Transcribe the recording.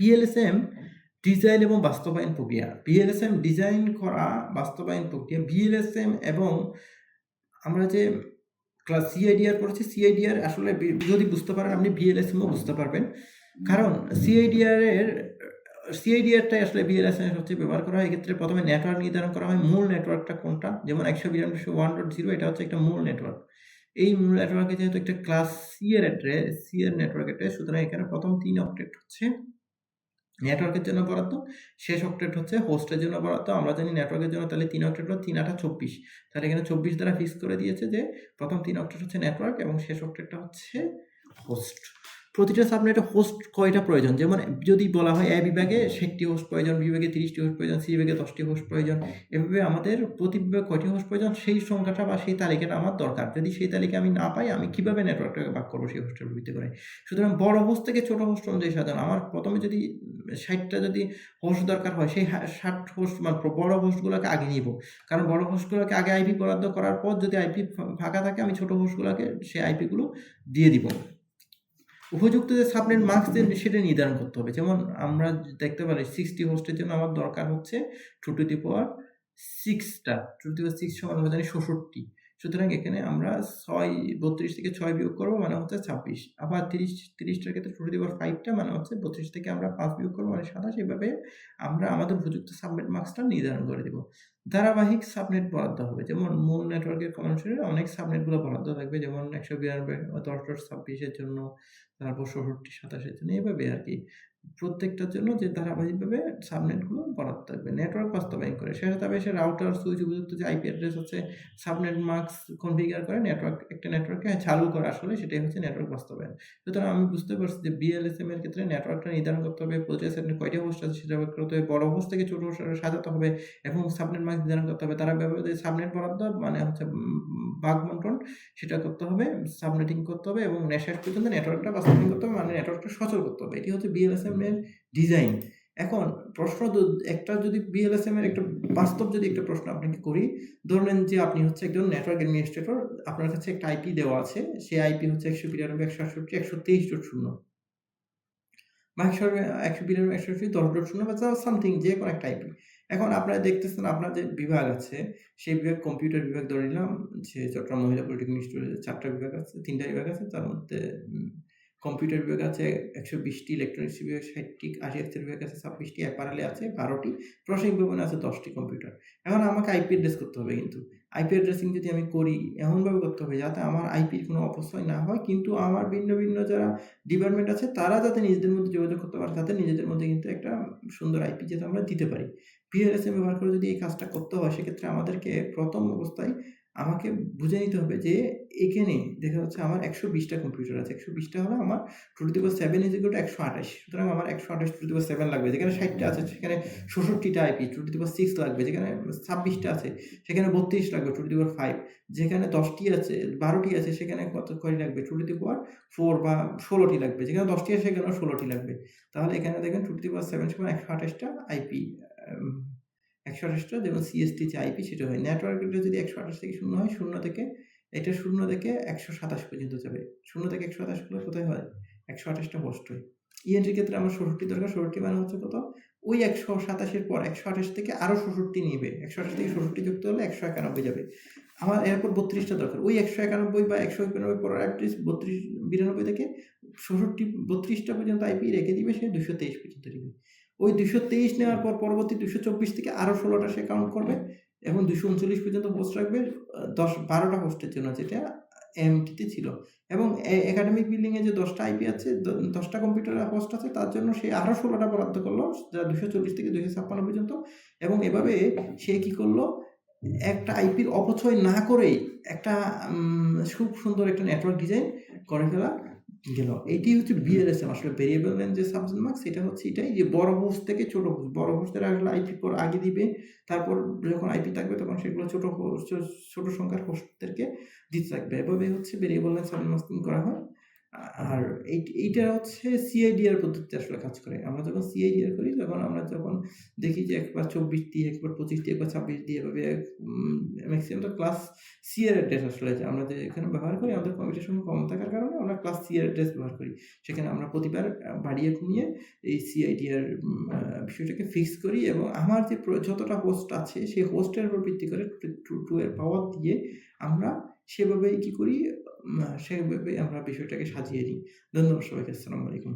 VLSM design এবং বাস্তবায়ন প্রক্রিয়া। ভিএলএসএম ডিজাইন করা বাস্তবায়ন প্রক্রিয়া। ভিএলএসএম এবং আমরা যে ক্লাস সিআইডিআর পড়েছি, সিআইডিআর আসলে যদি বুঝতে পারেন আপনি ভিএলএসএমও বুঝতে পারবেন। কারণ সিআইডিআরটাই আসলে ভিএলএসএম হচ্ছে ব্যবহার করা হয়। এক্ষেত্রে প্রথমে নেটওয়ার্ক নির্ধারণ করা হয়, মূল নেটওয়ার্কটা কোনটা, যেমন 192.1.0 এটা হচ্ছে একটা মূল নেটওয়ার্ক। এই মূল নেটওয়ার্কে যেহেতু একটা ক্লাস সি এর নেটওয়ার্ক অ্যাড্রেস, সুতরাং এখানে প্রথম 3 অক্টেট হচ্ছে নেটওয়ার্কের জন্য বরাদ্দ, শেষ অক্টেট হচ্ছে হোস্টের জন্য বরাদ্দ। আমরা জানি নেটওয়ার্কের জন্য তাহলে 3 অক্টেট হলো 3 8 24, তাহলে এখানে 24 দ্বারা ফিক্স করে দিয়েছে যে প্রথম 3 অক্টেট হচ্ছে নেটওয়ার্ক এবং শেষ অক্টেটটা হচ্ছে হোস্ট। প্রতিটা সাবনেটে হোস্ট কয়টা প্রয়োজন, যেমন যদি বলা হয় এ বিভাগে 60টি হোস্ট প্রয়োজন, বি বিভাগে 30টি হোস্ট প্রয়োজন, সি বিভাগে 10টি হোস্ট প্রয়োজন, এভাবে আমাদের প্রতি বিভাগে কয়টি হোস্ট প্রয়োজন সেই সংখ্যাটা বা সেই তালিকাটা আমার দরকার। যদি সেই তালিকা আমি না পাই, আমি কিভাবে নেটওয়ার্কটাকে ভাগ করবো সেই হোস্টের ভিত্তি করে। সুতরাং বড় হোস্ট থেকে ছোট হোস্ট অনুযায়ী সাজানো। আমার প্রথমে যদি 60টা যদি হোস্ট দরকার হয়, সেই 60 হোস্ট মানে বড় হোস্টগুলোকে আগে নিব, কারণ বড় হোস্টগুলোকে আগে আইপি বরাদ্দ করার পর যদি আইপি ফাঁকা থাকে, আমি ছোট হোস্টগুলোকে সেই আইপিগুলো দিয়ে দিব। উপযুক্ত যে সাবনেট মাস্ক সেটা নির্ধারণ করতে হবে। যেমন আমরা দেখতে পারি 60 হোস্টের জন্য আমার দরকার হচ্ছে 2 টু দি পাওয়ার 6টা, 2 টু দি পাওয়ার 6 সমান আমরা জানি 66। সুতরাং এখানে আমরা 32 থেকে 6 বিয়োগ করবো, মানে হচ্ছে 26। আবার 30টার ক্ষেত্রে 2 টু দি পাওয়ার 5টা, মানে হচ্ছে 32 থেকে আমরা 5 বিয়োগ করবো, মানে 27। এভাবে আমরা আমাদের উপযুক্ত সাবনেট মাস্কটা নির্ধারণ করে দিব। ধারাবাহিক সাবনেট বরাদ্দ হবে, যেমন মূল নেটওয়ার্কের কমান্ডে অনেক সাবনেটগুলো বরাদ্দ থাকবে, যেমন 192.10.26 এর জন্য, তারপর 67 27 জন্য, এভাবে আর কি প্রত্যেকটার জন্য যে ধারাবাহিকভাবে সাবনেটগুলো বরাদ্দ থাকবে। নেটওয়ার্ক বাস্তবায়ন করে শেষে তবে এসে রাউটার সুইচ উপযুক্ত যে আইপি অ্যাড্রেস হচ্ছে সাবনেট মাস্ক কনফিগার করে একটা নেটওয়ার্কে চালু করা, আসলে সেটাই হচ্ছে নেটওয়ার্ক বাস্তবায়ন। সুতরাং আমি বুঝতে পারছি যে ভিএলএসএম এর ক্ষেত্রে নেটওয়ার্কটা নির্ধারণ করতে হবে, প্রতিটা সাবনেট কয়টি হোস্ট আছে সেটা বের করতে হবে, বড় হোস্ট থেকে ছোট হোস্ট সাজাতে হবে এবং সাবনেট মাস্ক নির্ধারণ করতে হবে। তারা ব্যবহৃত সাবনেট বরাদ্দ মানে হচ্ছে ভাগ বন্টন সেটা করতে হবে, সাবনেটিং করতে হবে এবং শেষ পর্যন্ত নেটওয়ার্কটা বাস্তবায়ন করতে হবে, মানে নেটওয়ার্কটা সচল করতে হবে। এটি হচ্ছে ভিএলএসএম এর ডিজাইন। এখন প্রশ্ন একটা যদি ভিএলএসএম এর একটা বাস্তব যদি একটা প্রশ্ন আপনাকে করি, ধরলেন যে আপনি হচ্ছে একজন নেটওয়ার্ক অ্যাডমিনিস্ট্রেটর, আপনার কাছে একটা আইপি দেওয়া আছে, সেই আইপি হচ্ছে 192.168.123.0 বা 192.168.10.0 বা সামথিং যে কোনো একটা আইপি। এখন আপনারা দেখতেছেন আপনার যে বিভাগ আছে সেই বিভাগ কম্পিউটার বিভাগ ধরে নিলাম যে চট্টগ্রাম মহিলা পলিটেকনিক ইনস্টিটিউটে 4টা বিভাগ আছে, 3টা বিভাগ আছে, তার মধ্যে কম্পিউটার বিভাগ আছে 120টি, ইলেকট্রনিক্স বিভাগ 60টি, আর্কিটেকচার বিভাগ আছে 26টি, অ্যাপারেলে আছে 12টি, প্রশাসনিক ভবনে আছে 10টি কম্পিউটার। এখন আমাকে আইপি অ্যাড্রেস করতে হবে, কিন্তু আইপি অ্যাড্রেসিং যদি আমি করি এমনভাবে করতে হবে যাতে আমার আইপির কোনো অপচয় না হয়, কিন্তু আমার ভিন্ন ভিন্ন যারা ডিপার্টমেন্ট আছে তারা যাতে নিজেদের মধ্যে যোগাযোগ করতে পারে, যাতে নিজেদের মধ্যে কিন্তু একটা সুন্দর আইপি যাতে আমরা দিতে পারি। ভিএলএসএম ব্যবহার করে যদি এই কাজটা করতে হয়, সেক্ষেত্রে আমাদেরকে প্রথম অবস্থায় আমাকে বুঝে নিতে হবে যে এখানে দেখা যাচ্ছে আমার 120টা কম্পিউটার আছে, 120টা হলো আমার 2 টু দি পাওয়ার 7 = 128। সুতরাং আমার 128 2 টু দি পাওয়ার 7 লাগবে, যেখানে 60টা আছে সেখানে 66টা আইপি 2 টু দি পাওয়ার 6 লাগবে, যেখানে 26টা আছে সেখানে 32 লাগবে 2 টু দি পাওয়ার 5, যেখানে 10টি আছে 12টি আছে সেখানে কয়টি লাগবে 2 টু দি পাওয়ার 4 বা 16টি লাগবে, যেখানে 10টি আছে সেখানে 16টি লাগবে। তাহলে এখানে দেখেন 2 টু দি পাওয়ার 7 সমান 128টা আইপি, 128টা যেমন সিএসটি যে আইপি সেটা হয়। নেটওয়ার্কটা যদি 128 থেকে 0 হয়, 0 থেকে 127 পর্যন্ত যাবে। 0 থেকে 127 গুলো কোথায় হয়? 128টা হোস্ট হয়। ইএনটির ক্ষেত্রে আমার 66 দরকার, 66 মানে হচ্ছে কত? ওই 127 এর পর 128 থেকে আরো 66 নিবে। 128 থেকে 66 যুক্ত হলে 191 যাবে। আমার এরপর 32টা দরকার। ওই 191 বা 191 পর অ্যাটলিস্ট 92 থেকে 66 32টা পর্যন্ত আইপি রেখে দিবে, সে 223 পর্যন্ত দিবে। ওই 223 নেওয়ার পর পরবর্তী 224 থেকে আরো 16টা সে কাউন্ট করবে এবং 239 পর্যন্ত হোস্ট রাখবে 12টা হোস্টের জন্য, যেটা এমটিতে ছিল। এবং একাডেমিক বিল্ডিং এ যে 10টা আইপি আছে, 10টা কম্পিউটার হোস্ট আছে, তার জন্য সে আরো 16টা বরাদ্দ করলো, যা 240 থেকে 256 পর্যন্ত। এবং এভাবে সে কি করলো, একটা আইপির অপচয় না করেই একটা খুব সুন্দর একটা নেটওয়ার্ক ডিজাইন করে ফেলা গেল। এটি হচ্ছে ভিএলএসএম, আসলে ভেরিয়েবল লেন্থ যে সাবনেট মাস্ক, সেটা হচ্ছে এটাই যে বড় হোস্ট থেকে ছোট হোস্ট, বড় হোস্টের আসলে আইপি পর আগে দিবে, তারপর যখন আইপি থাকবে তখন সেগুলো ছোট সংখ্যার হোস্টদেরকে দিতে থাকবে। এভাবে হচ্ছে ভেরিয়েবল লেন্থ সাবনেট মাস্কিং করা হয়। আর এইটা হচ্ছে সিআইডিআর পদ্ধতিতে আসলে কাজ করে। আমরা যখন সিআইডিআর করি তখন আমরা যখন দেখি যে একবার ২৪ দিয়ে, একবার ২৫ দিয়ে, একবার ২৬ দিয়ে এভাবে মেক্সিমাম তো ক্লাস সি এর অ্যাড্রেস আসলে যে আমরা যে এখানে ব্যবহার করি আমাদের কম্পিউটেশন কম থাকার কারণে আমরা ক্লাস সি এর অ্যাড্রেস ব্যবহার করি। সেখানে আমরা প্রতিবার বাড়িয়ে কমিয়ে এই সিআইডিআর বিষয়টাকে ফিক্স করি এবং আমার যে যতটা হোস্ট আছে সেই হোস্টের উপর ভিত্তি করে 2 এর পাওয়ার দিয়ে আমরা সেভাবেই কি করি সেভাবে আমরা বিষয়টাকে সাজিয়ে নিই। ধন্যবাদ সবাইকে। আসসালামু আলাইকুম।